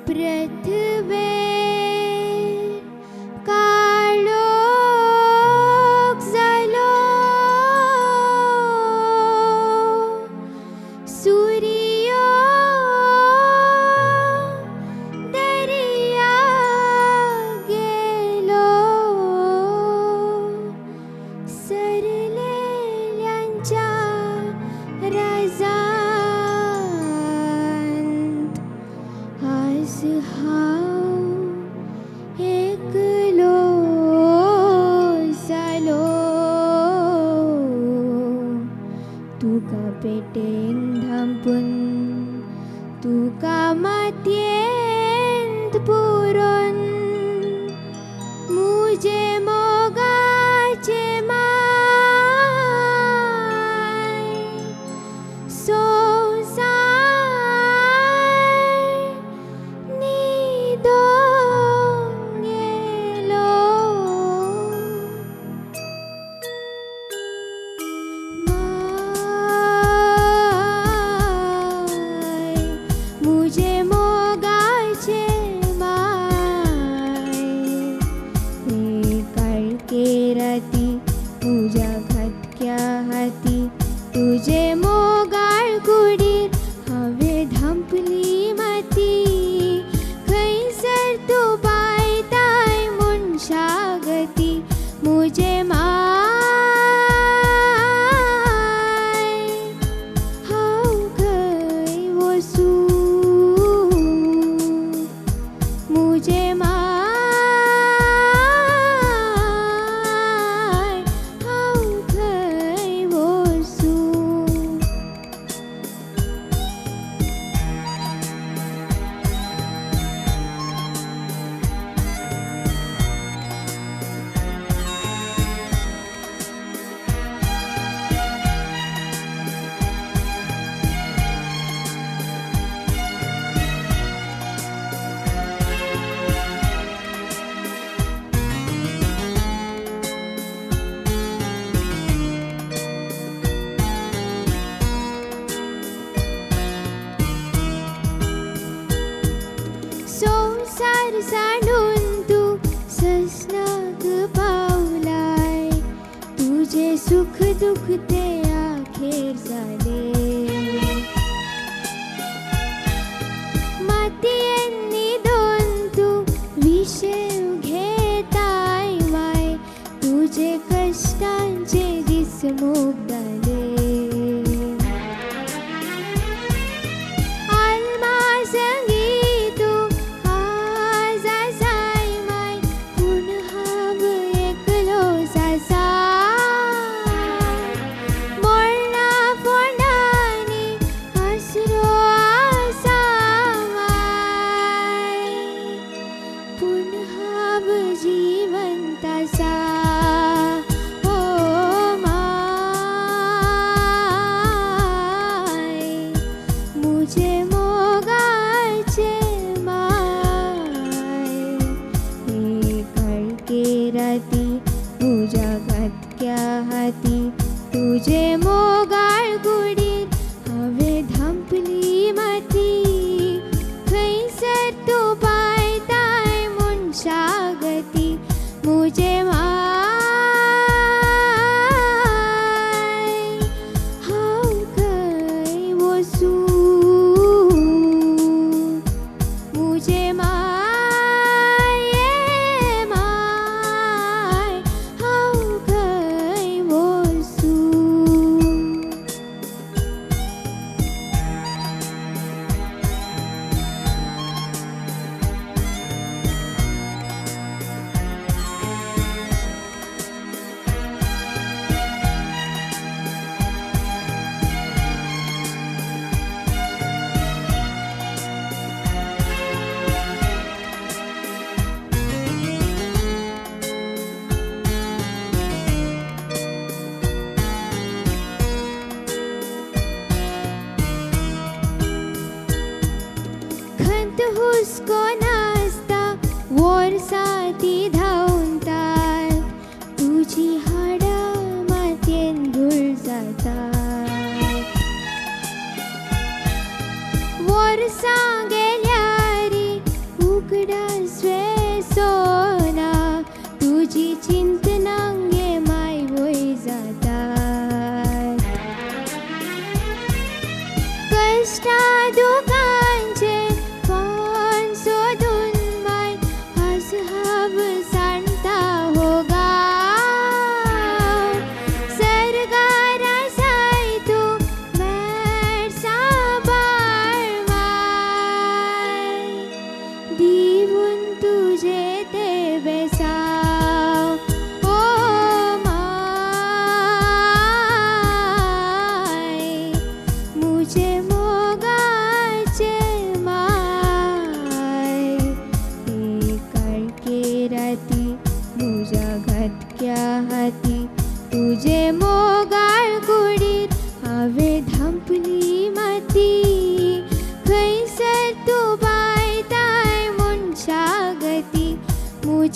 पृथ्वी काळोख झालो, सूर्य दर्या गेलो, सरलेल्यांच्या राजांत आज हांव एकलो जालो. तुका पेटेन धांपून, तुका मातयेंत पुरोन, मुजे मोगाचे माय संवसार न्हिदोंक गेलो. माय मुजे मोगाचे माय, हे काळके राती तुज्या घातक्या हाती, तुजे मोगाळ कुडीर हांवें धांपली माती. खंयसर तूं पायताय म्हूण शागती, मुजे माय हांव खंय वचूं. मुजे माय हांव खंय वचूं. संसार सांडून तूं ससनाक पावलाय, तुजे सुख दुख ते आखेर जाले. मातयेन न्हिदोन तूं विशेव घेताय माय, तुजे कश्टांचे दीस मोगदाले. मुजे मोगाचे माय, हे काळके राती तुज्या घातक्या हाती, तुजे मोगाळ कुडीर हांवें धांपली माती. खंयसर तूं पायताय म्हूण शागती, मुजे माय हांव खंय वचूं. मुजे माय हांव खंय वचूं.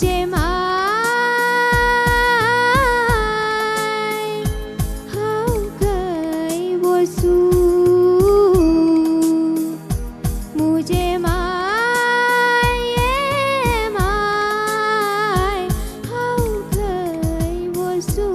मुझे माय हाउ गई वो सू मुझे माय हाउ गई वो सू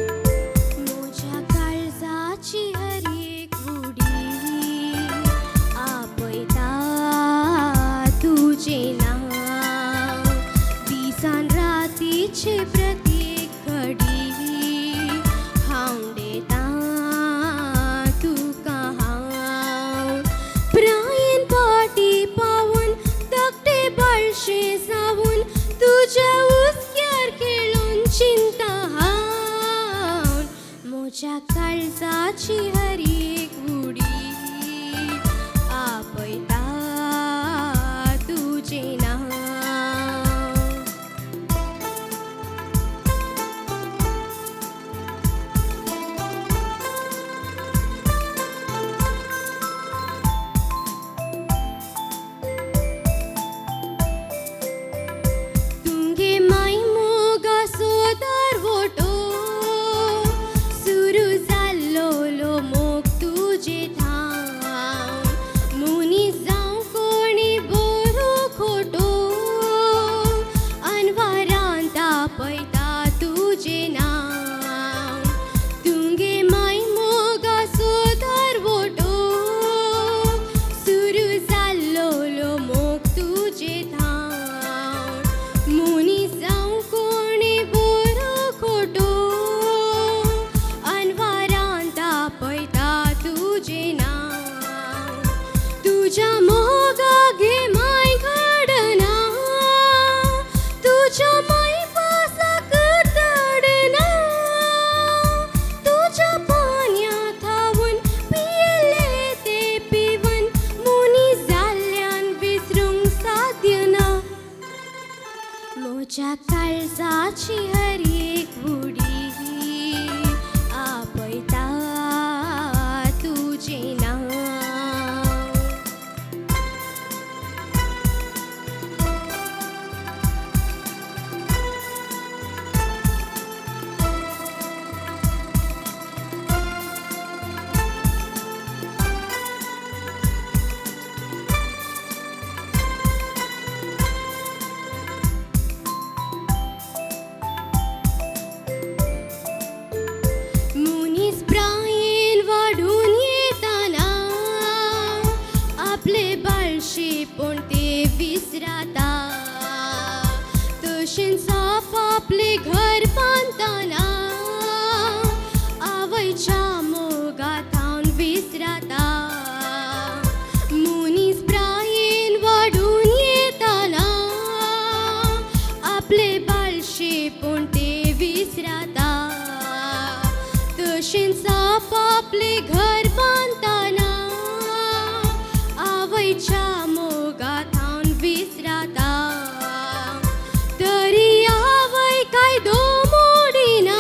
मोज्या काळजाची हर एक उडी आपयता तुझे नाव दिसान रातीचे प्रत्येक घडी हांवडेता तुका हांव प्रायेन पाटी पावून धाकटे बाळशे जावून तुज्या उस्क्यार खेळून चिंता हांव मोज्या काळजाची हर एक उडी आपयता तुझे नाव तुंगे माय मोगा सोदार वोटो सुरू जाल्लो मोग तुजे थांव मुनी जावं कोणी बरो खोटो अनवारांत आपयता तुजे नाव तुंगे माय मोगा सोदार वोटो सुरू जाल्लो मोग तुजे थांव मुनी जावं कोणी बरो खोटो अनवारांत आपयता तुजे नाव तुज्या मोगा घे माय घडना तुज्या माय पासाक तडना तुज्या पान्या थावून पियेले ते पिवन मुनी जाल्ल्यान विसरूंक साध्य ना मोज्या काळजाची हर एक उडी आपयता तुजे नाव मुनीस प्रायेन वाढून येताना आपले बाळशेपण ते विसराता तशेंच आपले घर बांदतना आवयच्या मोगातावन विसराता मुनीस प्रायेन वाढून येताना आपले बाळशेपण ते विसराता तशेंच आपले घर बांदतना आवयच्या मोगातावन विसराता तरी आवय कायदो मोडिना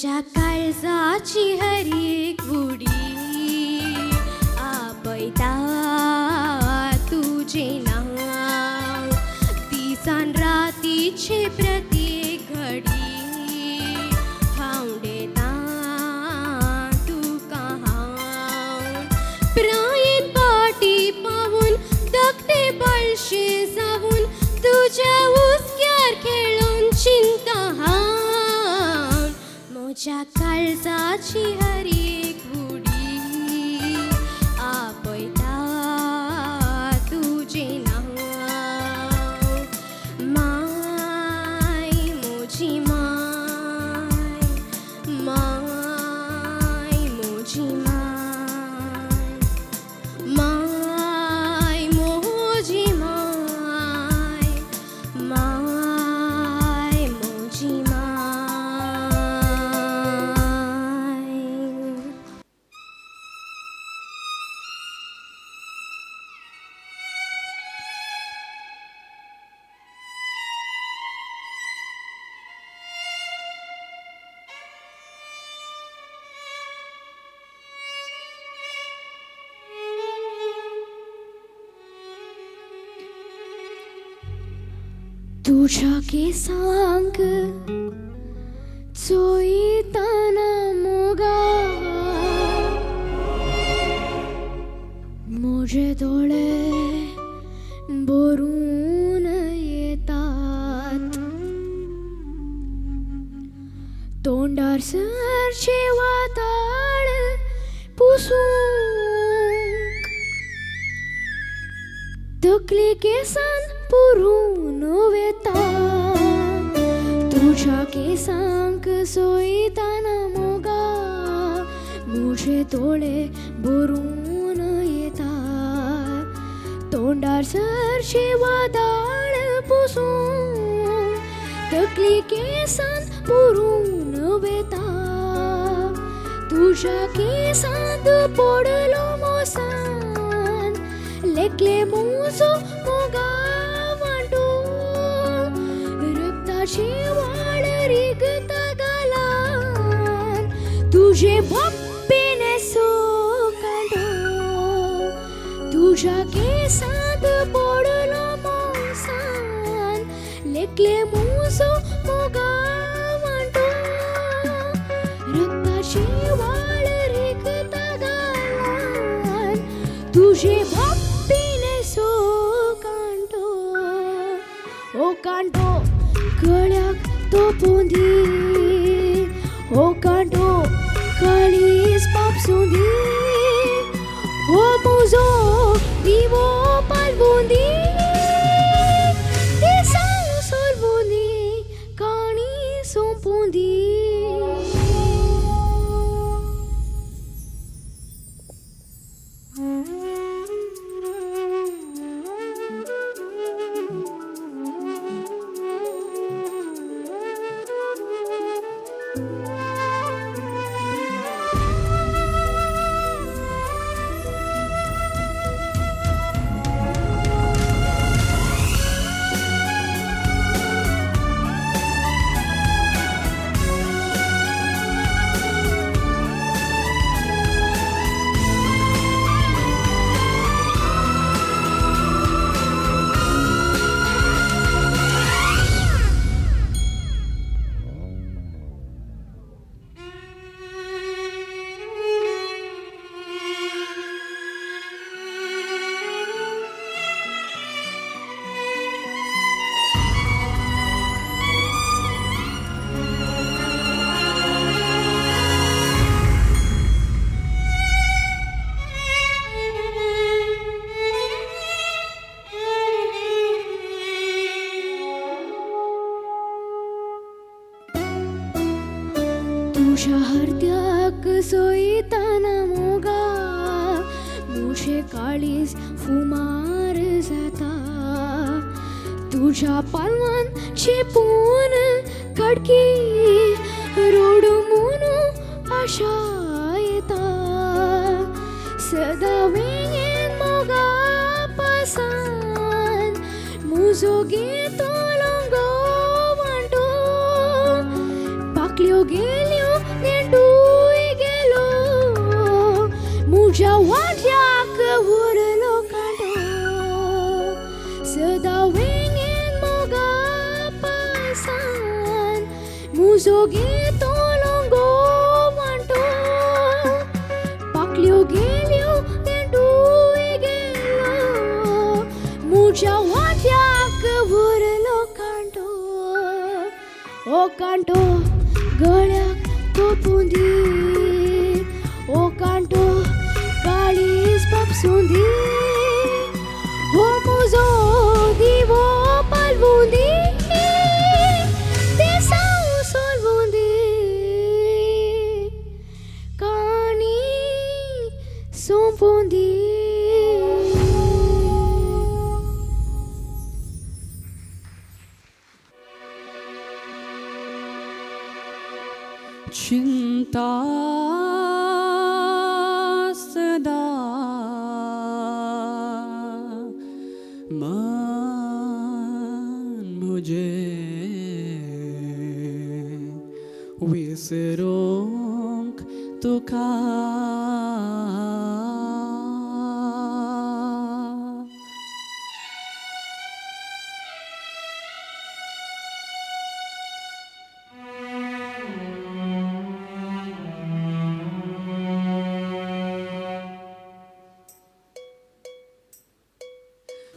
मोज्या काळजाची हरी उडी आपयता तुझे नाव दिसान रातीचे प्रत्येक घडी हांवडेता तुका हांव प्रायेन पाटी पावून धाकटे बाळशे जावून तुझ्या उस्क्यार खेळून चिंता हांव मोज्या काळजाची हरी उडी आपयता तुझे नाव माय मोजी माय माय मोजी माय माय मोजी माय माय मोजी माय तुझ्या केसांक चोयताना मोगा म्हजे दोळे भरून येतात तोंडार सरचे वाताळ पुसूंक तकली केसान पुरून वेता तुझ्या केसांक सोयताना मोगा म्हजे दोळे भरून येता तोंडार सरचे वादळ पुसून तकली केसान पुरून वेता तुझ्या केसांत पडलो मोसान लेकले मोजो मोगा रक्ताची वाळ रिगता गालान तुझे भप्पीने सोकांडो तुझ्या केसांत पडलो मोसान लेकले मोजो मोगा वांटो रक्ताची वाळ रिगता गालान तुझे भप्पीने सोकांडो ओ कांटो गळ्याक तोपोंदी ओ कांटो काळीज पापसुंदी ओ मुजो दिवो पालवुंदी दिसाळो सोलवुंदी काणी सोंपुंदी तुझ्या हृदयाक सोयताना मोगा मुझे काळीज फुमार जाता तुझ्या पालवान चेपून कडकी रोडू म्हणू आशा येता सदा वेगेन मोगा पासान मुजो घेतो लोंगो वांटो पाकल्यो गेल्यो Muzoge tolongo wanto Paklio gelio tendu egelo Mucha watya kavurlo kanto O kanto galyak kopundi O kanto kalis papsundi O muzo divo palvundi Desau solvundi Kani sompundi चिंता सदा मान मुझे विसरोंक तुका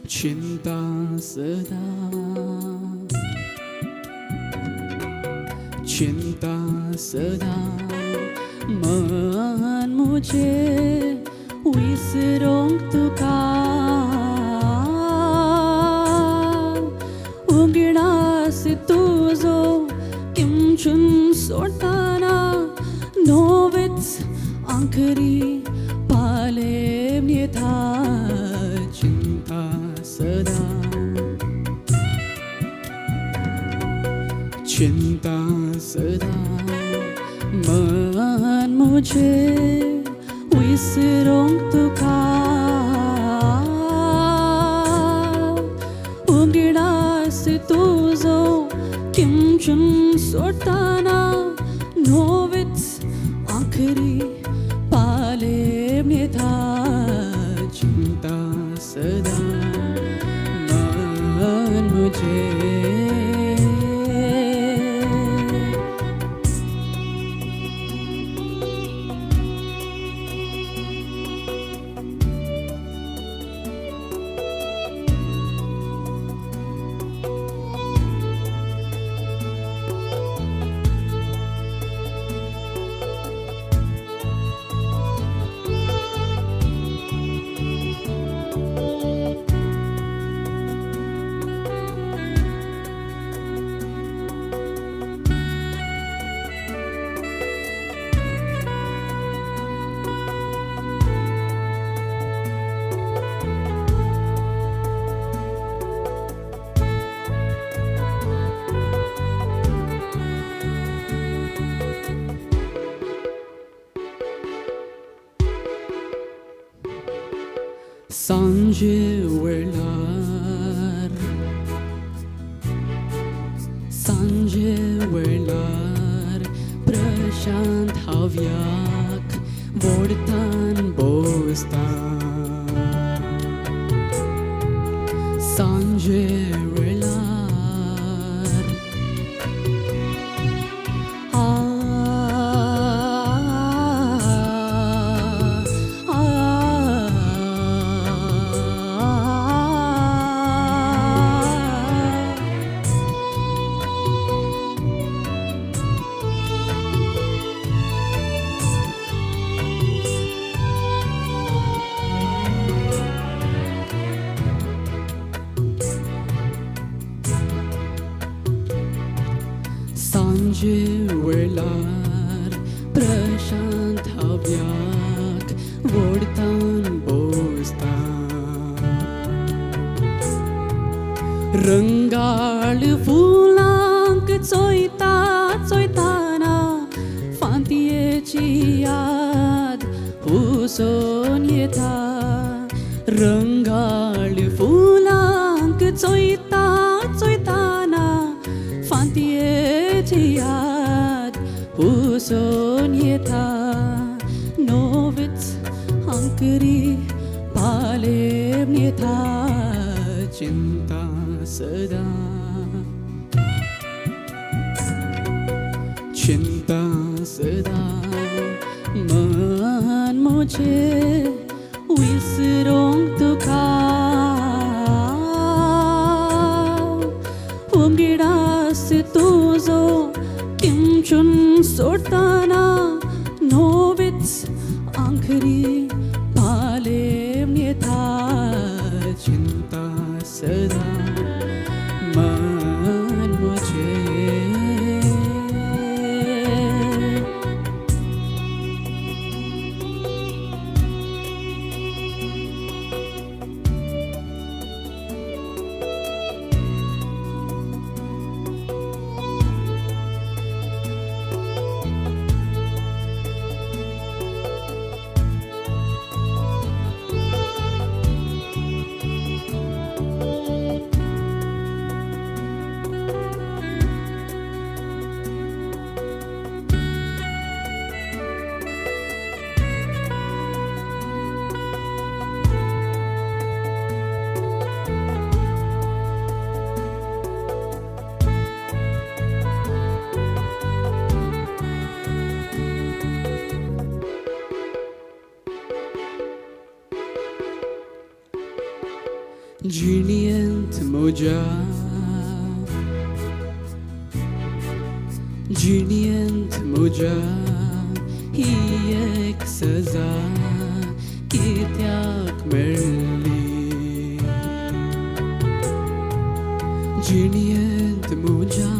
चिंता सदा चिंता सदा मान मुझे विसरोंक तुका उगडास तुझो किमचुन सोडताना नोविच आखरी पाले था चिंता सदा चिंता सदा मान मुझे विसरोंक तुका उगडास तुझो किमचुन सोडताना नोविच आखरी पाले था चिंता सदा मान मुझे सांजे वेळार प्रशांत हव्याक वोडतान बोसता सांजे वेळार सांजे वेळार प्रशांत हव्याक वोडतान बोसता रंगाळ फुलांक चोयताना फांतयेची याद हुसोन येता रंगाळ फुलांक चोयताना फांतयेची याद हुसोन येता नोविच आंकरी पालेम येता चिंता सदा चिंता सदा मन मुझे विसरून तुका उमगिडास तुझो किंचून सोडताना नोविच आंखरी पालेम येता चिंता सदा मन मुझे जिणियंत मोजा ही एक सजा कित्याक मेळ्ळी जिणियंत मोजा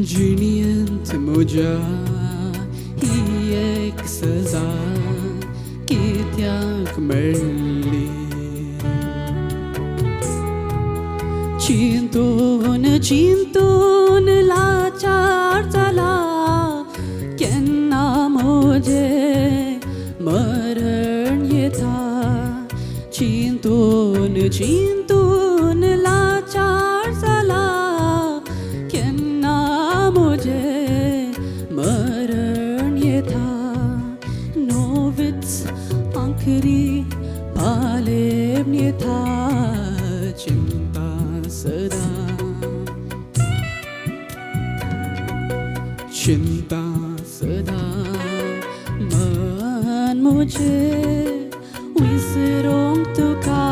जिणियंत मोजा ही एक सजा कित्याक मेळ्ळी चिंतून चिंतून लाचार जाला केन्ना म्हजे मरण येता चिंतून चिंतून लाचार जाला मुझे मरण येता नोविच आंखरी पालेम येता चिंता सदा मन मुझे विसरून तुका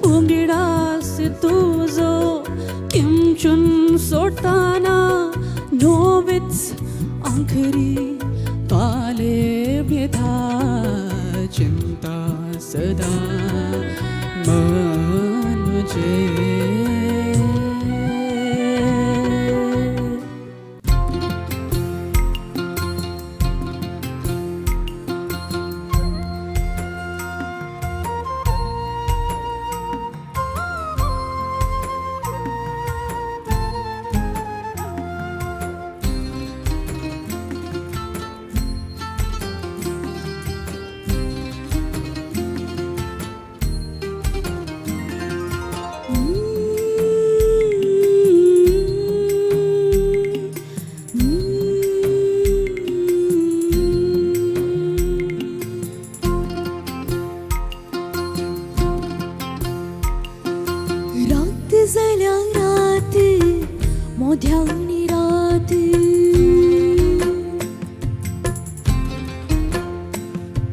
उमगिडास तुझो किंचून सोडताना नोविच आंखरी पालेम येता चिंता सदा मन मुझे जाल्या रात मोध्यावनी रात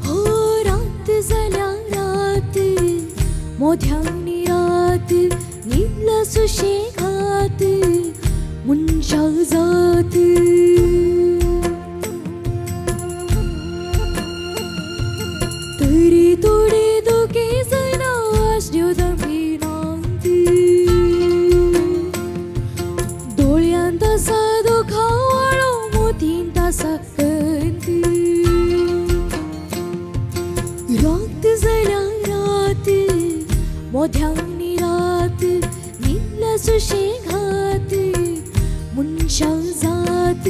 हो रात जाल्या रात मोध्यावनी रात नीला सुशेगात मुंजा जात तरी तोडे दोघे जण आशड्यो दमिनांत दोळ्यांत तासा दोखावळो मोतीन तासा कंत रात जाल्या रात मोध्यावनी रात सुशेगात मुनशा जात.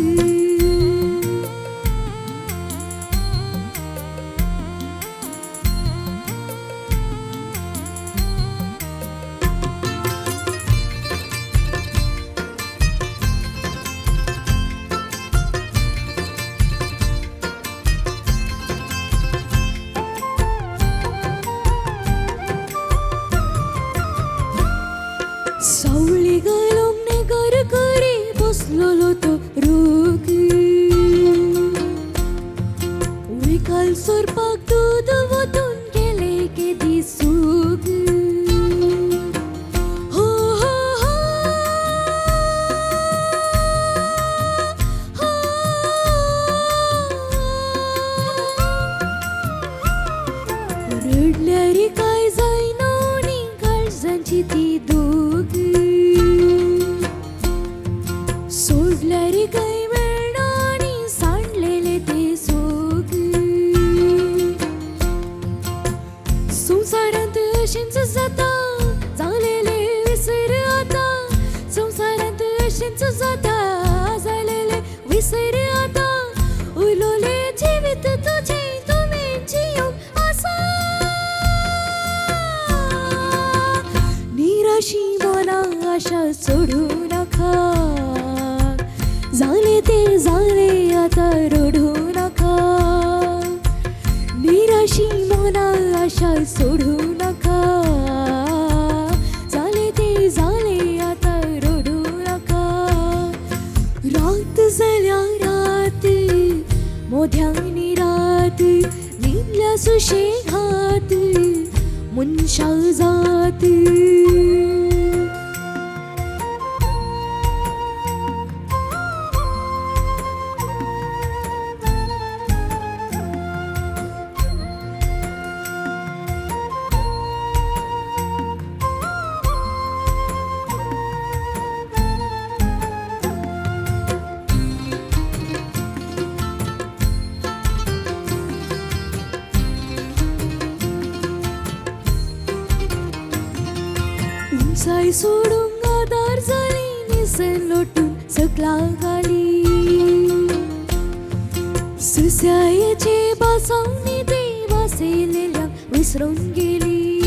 सावळी गलोंग ने कर करी बसलोलो तो रोग. विकाल सोरपाक दूध वतून गेले के दिसूग. हो हो हो हो. रडल्यारी काय जायना नी काळजांची ती दोग. सोडल्यारी काय मिळना नी सांडलेले ते सोग. संसारांत अशेंच जाता जालेले विसर आता. संसारांत अशेंच जाता जालेले विसर आता. उरलोले जिवीत तुझे तुमी जियोंक आसा. निराशी मना आशा सोडू नका. झाले ते झाले आता रडू नका. निराशी मना आशा सोडू नका. झाले ते झाले आता रडू नका. रात जाल्या रात मोध्यांनी रात न्हिदल्या सुशेगात मुनशा जात. उंचाई सोडून आदार झाली निसन लोटून सकला गाली. सुस्यायेचे बासावणी ते वासेलेल्या विसरून गेली.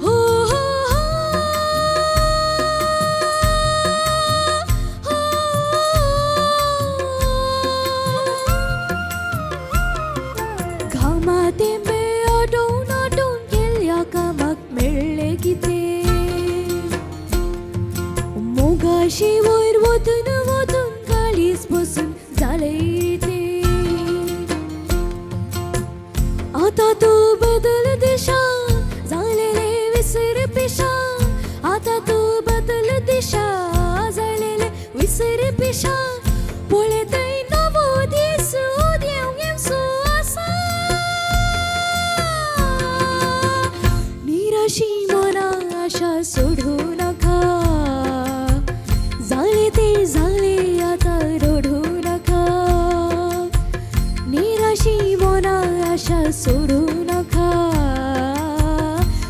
हो हो हो हो. घामात एंबे आटोन आटोन गेल्या कामाक मिळले किते. मोगाशी वयर वतून वतून काळीज बसून झाले ते. आता तू बदल दिशा झालेले विसर पिशा. आता तू बदल दिशा झालेले विसर पिशा. पळयतय नवो दीस उदेव येवचो आसा. निराशी मना आशा सोडू नका. झाले ते झाले आता रडू नका. निराशी मना आशा सोडू नका.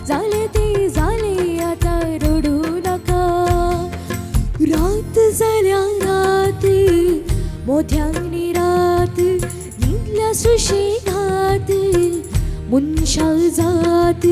झाले ते झाले आता रडू नका. रात जाल्या रात मोध्यांनी रात न्हिदल्या सुशेगात मुनशा जात.